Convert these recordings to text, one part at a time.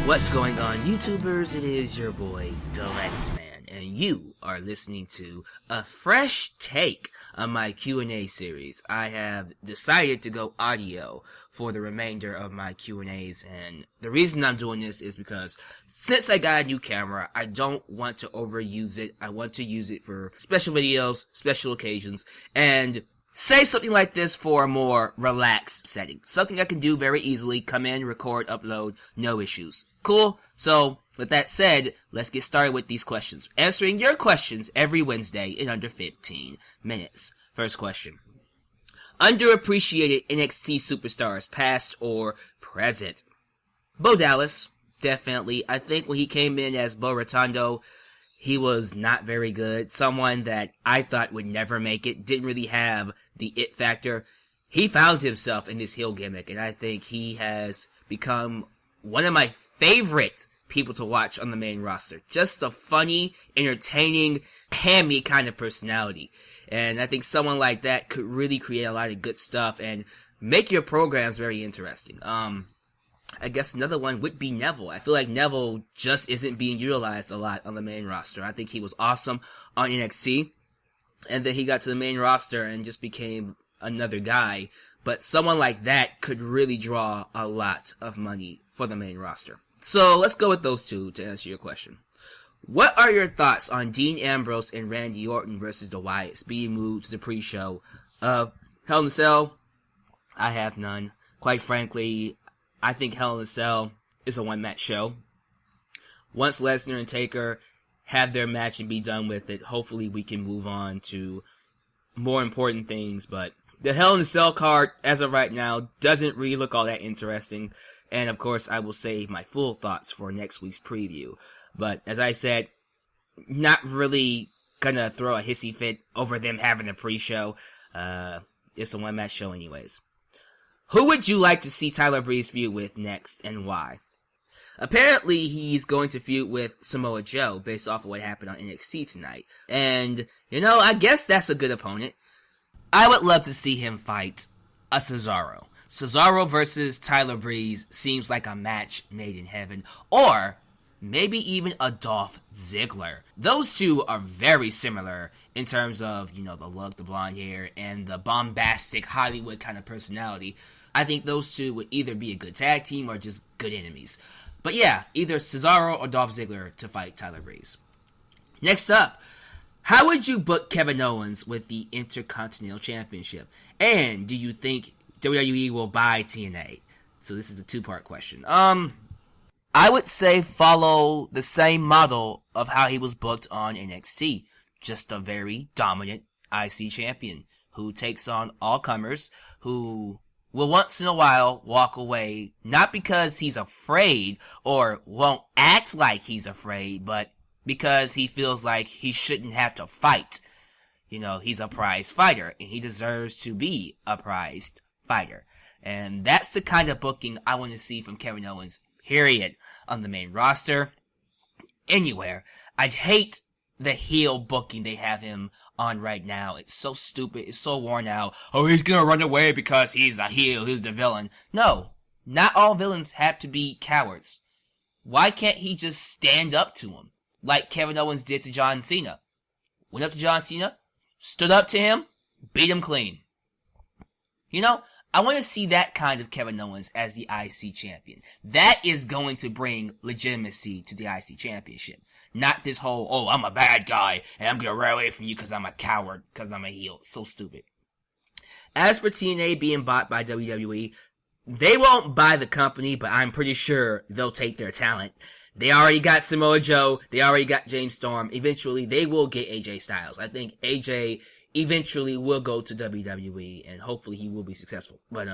What's going on, YouTubers? It is your boy, Dalyxman, and you are listening to a fresh take on my Q&A series. I have decided to go audio for the remainder of my Q&As, and the reason I'm doing this is because since I got a new camera, I don't want to overuse it. I want to use it for special videos, special occasions, and save something like this for a more relaxed setting. Something I can do very easily, come in, record, upload, no issues. Cool? So, with that said, let's get started with these questions. Answering your questions every Wednesday in under 15 minutes. First question. Underappreciated NXT superstars, past or present? Bo Dallas, definitely. I think when he came in as Bo Rotundo, he was not very good. Someone that I thought would never make it. Didn't really have the it factor. He found himself in this heel gimmick, and I think he has become one of my favorite people to watch on the main roster. Just a funny, entertaining, hammy kind of personality. And I think someone like that could really create a lot of good stuff and make your programs very interesting. I guess another one would be Neville. I feel like Neville just isn't being utilized a lot on the main roster. I think he was awesome on NXT, and then he got to the main roster and just became another guy. But someone like that could really draw a lot of money for the main roster. So let's go with those two to answer your question. What are your thoughts on Dean Ambrose and Randy Orton versus the Wyatts being moved to the pre-show of Hell in a Cell? I have none. Quite frankly, I think Hell in a Cell is a one-match show. Once Lesnar and Taker have their match and be done with it, hopefully we can move on to more important things. But the Hell in a Cell card, as of right now, doesn't really look all that interesting. And of course, I will save my full thoughts for next week's preview. But as I said, not really gonna throw a hissy fit over them having a pre-show. It's a one-match show anyways. Who would you like to see Tyler Breeze feud with next, and why? Apparently, he's going to feud with Samoa Joe, based off of what happened on NXT tonight. And, I guess that's a good opponent. I would love to see him fight a Cesaro. Cesaro versus Tyler Breeze seems like a match made in heaven. Or maybe even a Dolph Ziggler. Those two are very similar in terms of, the look, the blonde hair, and the bombastic Hollywood kind of personality. I think those two would either be a good tag team or just good enemies. But yeah, either Cesaro or Dolph Ziggler to fight Tyler Breeze. Next up, how would you book Kevin Owens with the Intercontinental Championship? And do you think WWE will buy TNA? So this is a two-part question. I would say follow the same model of how he was booked on NXT. Just a very dominant IC champion who takes on all comers, who will once in a while walk away, not because he's afraid or won't act like he's afraid, but because he feels like he shouldn't have to fight. He's a prized fighter, and he deserves to be a prized fighter. And that's the kind of booking I want to see from Kevin Owens, period, on the main roster, anywhere. I hate the heel booking they have him on right now. It's so stupid. It's so worn out. Oh, he's gonna run away because he's a heel. He's the villain. No, not all villains have to be cowards. Why can't he just stand up to him like Kevin Owens did to John Cena? Went up to John Cena, stood up to him, beat him clean. I want to see that kind of Kevin Owens as the IC champion. That is going to bring legitimacy to the IC championship. Not this whole, oh, I'm a bad guy, and I'm gonna run away from you because I'm a coward, because I'm a heel. So stupid. As for TNA being bought by WWE, they won't buy the company, but I'm pretty sure they'll take their talent. They already got Samoa Joe, they already got James Storm. Eventually, they will get AJ Styles. I think AJ eventually will go to WWE, and hopefully he will be successful. But,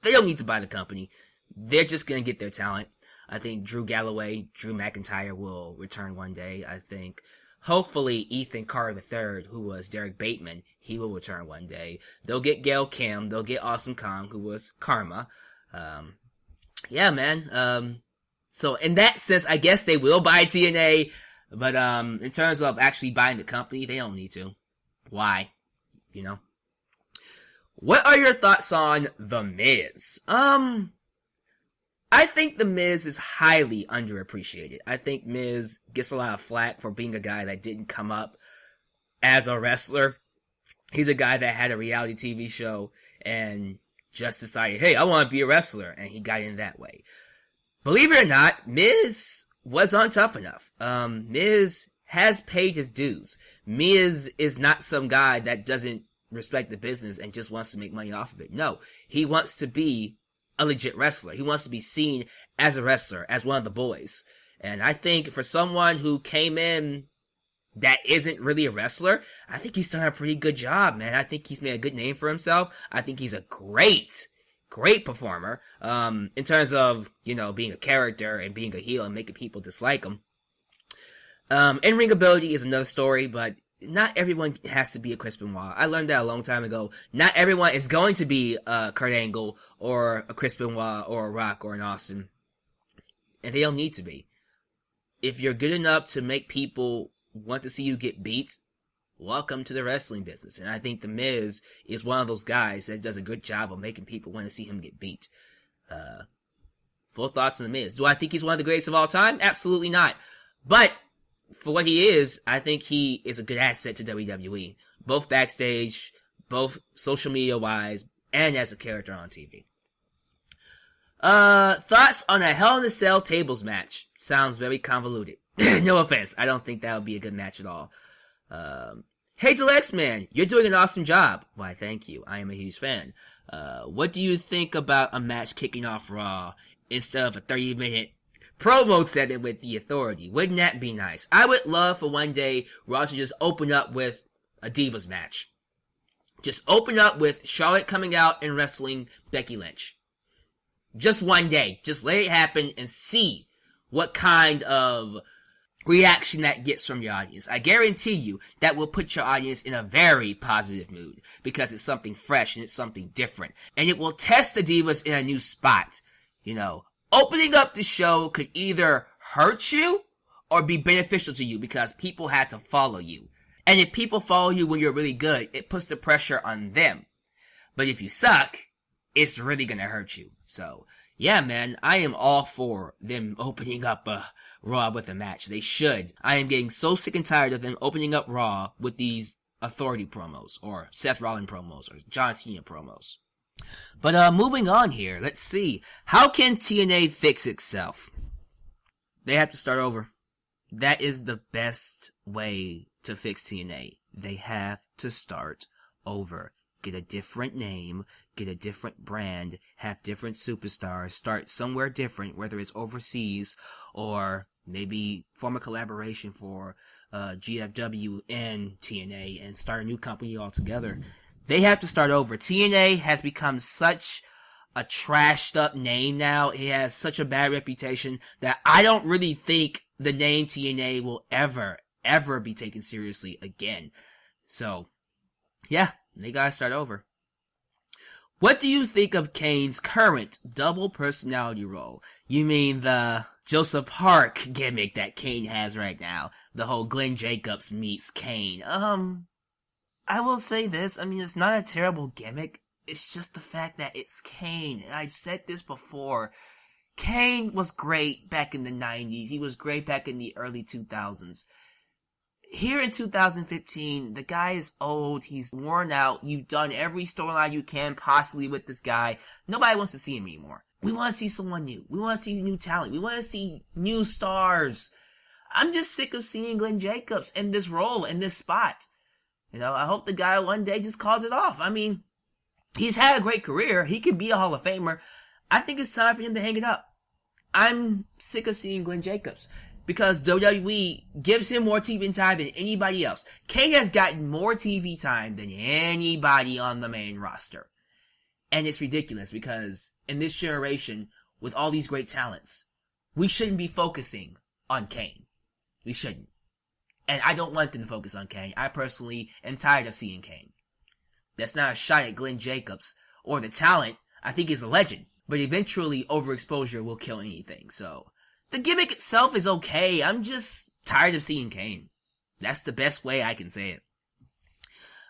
they don't need to buy the company. They're just gonna get their talent. I think Drew McIntyre will return one day. I think, hopefully, Ethan Carter III, who was Derek Bateman, he will return one day. They'll get Gail Kim. They'll get Awesome Kong, who was Karma. Yeah, man. So in that sense, I guess they will buy TNA. But, in terms of actually buying the company, they don't need to. Why? What are your thoughts on The Miz? I think The Miz is highly underappreciated. I think Miz gets a lot of flack for being a guy that didn't come up as a wrestler. He's a guy that had a reality TV show and just decided, hey, I want to be a wrestler, and he got in that way. Believe it or not, Miz wasn't tough enough. Miz has paid his dues. Miz is not some guy that doesn't respect the business and just wants to make money off of it. No, he wants to be a legit wrestler. He wants to be seen as a wrestler, as one of the boys. And I think for someone who came in that isn't really a wrestler, I think he's done a pretty good job, man. I think he's made a good name for himself. I think he's a great performer, in terms of, being a character and being a heel and making people dislike him. In-ring ability is another story, but not everyone has to be a Chris Benoit. I learned that a long time ago. Not everyone is going to be a Kurt Angle or a Chris Benoit or a Rock or an Austin. And they don't need to be. If you're good enough to make people want to see you get beat, welcome to the wrestling business. And I think The Miz is one of those guys that does a good job of making people want to see him get beat. Full thoughts on The Miz. Do I think he's one of the greatest of all time? Absolutely not. But for what he is, I think he is a good asset to WWE. Both backstage, both social media wise, and as a character on TV. Thoughts on a Hell in a Cell tables match. Sounds very convoluted. No offense. I don't think that would be a good match at all. Hey Dalyxman, you're doing an awesome job. Why, thank you. I am a huge fan. What do you think about a match kicking off Raw instead of a 30-minute promo segment with the Authority? Wouldn't that be nice? I would love for one day Raw to just open up with a Divas match. Just open up with Charlotte coming out and wrestling Becky Lynch. Just one day. Just let it happen and see what kind of reaction that gets from your audience. I guarantee you that will put your audience in a very positive mood because it's something fresh and it's something different. And it will test the Divas in a new spot. Opening up the show could either hurt you or be beneficial to you because people had to follow you. And if people follow you when you're really good, it puts the pressure on them. But if you suck, it's really gonna hurt you. So, yeah, man, I am all for them opening up Raw with a match. They should. I am getting so sick and tired of them opening up Raw with these Authority promos, or Seth Rollins promos, or John Cena promos. But moving on here, let's see. How can TNA fix itself? They have to start over. That is the best way to fix TNA. They have to start over. Get a different name, get a different brand, have different superstars, start somewhere different, whether it's overseas or maybe form a collaboration for GFW and TNA and start a new company altogether. They have to start over. TNA has become such a trashed up name now. It has such a bad reputation that I don't really think the name TNA will ever be taken seriously again. So, yeah, they gotta start over. What do you think of Kane's current double personality role? You mean the Joseph Park gimmick that Kane has right now? The whole Glenn Jacobs meets Kane. I will say this, it's not a terrible gimmick, it's just the fact that it's Kane, and I've said this before, Kane was great back in the 90s, he was great back in the early 2000s. Here in 2015, the guy is old, he's worn out, you've done every storyline you can possibly with this guy, nobody wants to see him anymore. We want to see someone new, we want to see new talent, we want to see new stars. I'm just sick of seeing Glenn Jacobs in this role, in this spot. I hope the guy one day just calls it off. He's had a great career. He can be a Hall of Famer. I think it's time for him to hang it up. I'm sick of seeing Glenn Jacobs because WWE gives him more TV time than anybody else. Kane has gotten more TV time than anybody on the main roster. And it's ridiculous because in this generation, with all these great talents, we shouldn't be focusing on Kane. We shouldn't. And I don't want them to focus on Kane. I personally am tired of seeing Kane. That's not a shot at Glenn Jacobs or the talent. I think he's a legend. But eventually, overexposure will kill anything. So, the gimmick itself is okay. I'm just tired of seeing Kane. That's the best way I can say it.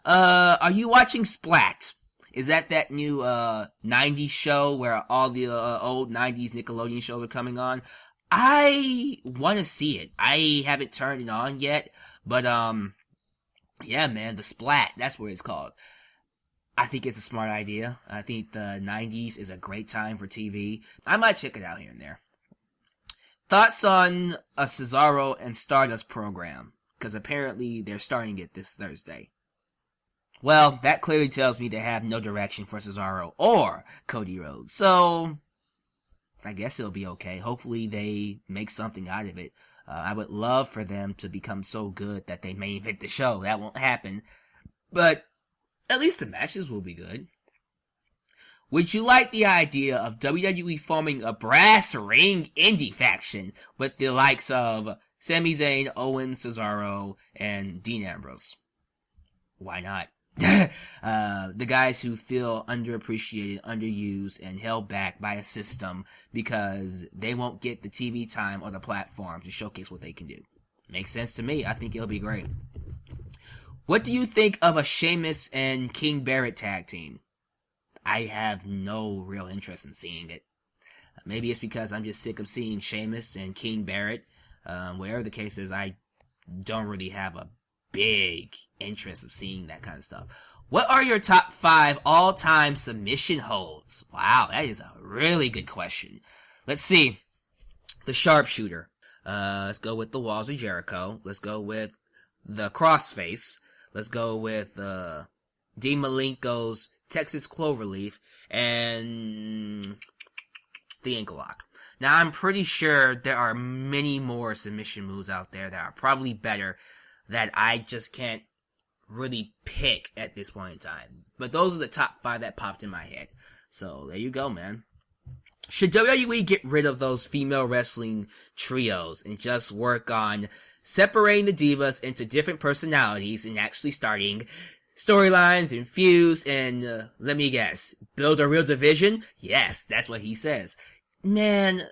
Are you watching Splat? Is that new 90s show where all the old 90s Nickelodeon shows are coming on? I want to see it. I haven't turned it on yet, but yeah, man, The Splat, that's what it's called. I think it's a smart idea. I think the 90s is a great time for TV. I might check it out here and there. Thoughts on a Cesaro and Stardust program? Because apparently they're starting it this Thursday. Well, that clearly tells me they have no direction for Cesaro or Cody Rhodes. So, I guess it'll be okay. Hopefully they make something out of it. I would love for them to become so good that they main event the show. That won't happen. But at least the matches will be good. Would you like the idea of WWE forming a brass ring indie faction with the likes of Sami Zayn, Owens, Cesaro, and Dean Ambrose? Why not? The guys who feel underappreciated, underused, and held back by a system because they won't get the TV time or the platform to showcase what they can do. Makes sense to me. I think it'll be great. What do you think of a Sheamus and King Barrett tag team? I have no real interest in seeing it. Maybe it's because I'm just sick of seeing Sheamus and King Barrett. Whatever the case is, I don't really have a big interest of seeing that kind of stuff. What are your top 5 all-time submission holds? Wow, that is a really good question. Let's see. The Sharpshooter. Let's go with the Walls of Jericho. Let's go with the Crossface. Let's go with Dean Malenko's Texas Cloverleaf and the Ankle Lock. Now, I'm pretty sure there are many more submission moves out there that are probably better that I just can't really pick at this point in time. But those are the top 5 that popped in my head. So, there you go, man. Should WWE get rid of those female wrestling trios and just work on separating the divas into different personalities and actually starting storylines and feuds and, let me guess, build a real division? Yes, that's what he says. Man,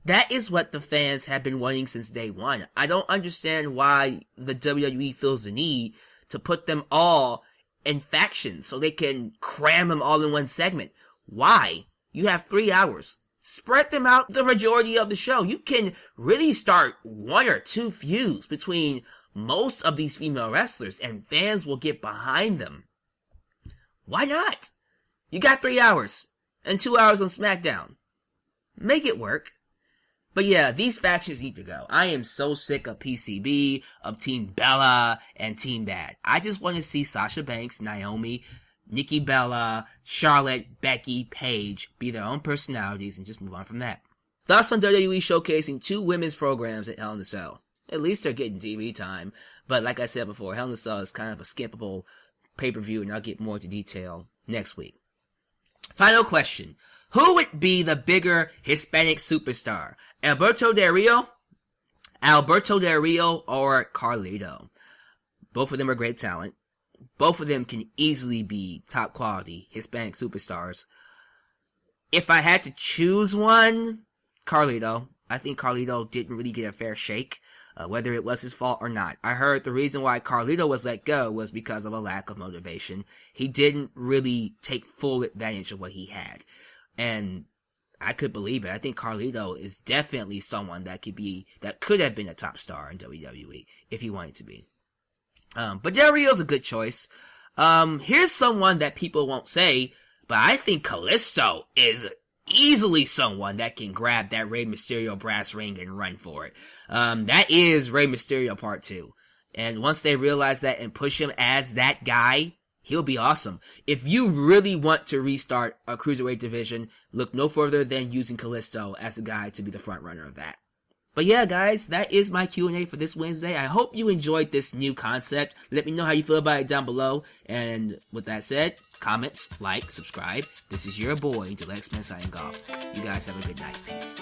that is what the fans have been wanting since day one. I don't understand why the WWE feels the need to put them all in factions so they can cram them all in one segment. Why? You have 3 hours. Spread them out the majority of the show. You can really start 1 or 2 feuds between most of these female wrestlers and fans will get behind them. Why not? You got 3 hours and 2 hours on SmackDown. Make it work. But yeah, these factions need to go. I am so sick of PCB, of Team Bella, and Team Bad. I just want to see Sasha Banks, Naomi, Nikki Bella, Charlotte, Becky, Paige be their own personalities and just move on from that. Thoughts on WWE showcasing 2 women's programs at Hell in a Cell? At least they're getting TV time. But like I said before, Hell in a Cell is kind of a skippable pay-per-view, and I'll get more into detail next week. Final question. Who would be the bigger Hispanic superstar? Alberto Del Rio, or Carlito? Both of them are great talent. Both of them can easily be top quality Hispanic superstars. If I had to choose one, Carlito. I think Carlito didn't really get a fair shake, whether it was his fault or not. I heard the reason why Carlito was let go was because of a lack of motivation. He didn't really take full advantage of what he had. And I could believe it. I think Carlito is definitely someone that could have been a top star in WWE if he wanted to be. But Del Rio's a good choice. Here's someone that people won't say, but I think Kalisto is easily someone that can grab that Rey Mysterio brass ring and run for it. That is Rey Mysterio Part 2. And once they realize that and push him as that guy, he'll be awesome. If you really want to restart a cruiserweight division, look no further than using Kalisto as a guy to be the front runner of that. But yeah, guys, that is my Q&A for this Wednesday. I hope you enjoyed this new concept. Let me know how you feel about it down below. And with that said, comments, like, subscribe. This is your boy, Dalyxman signing off. You guys have a good night. Peace.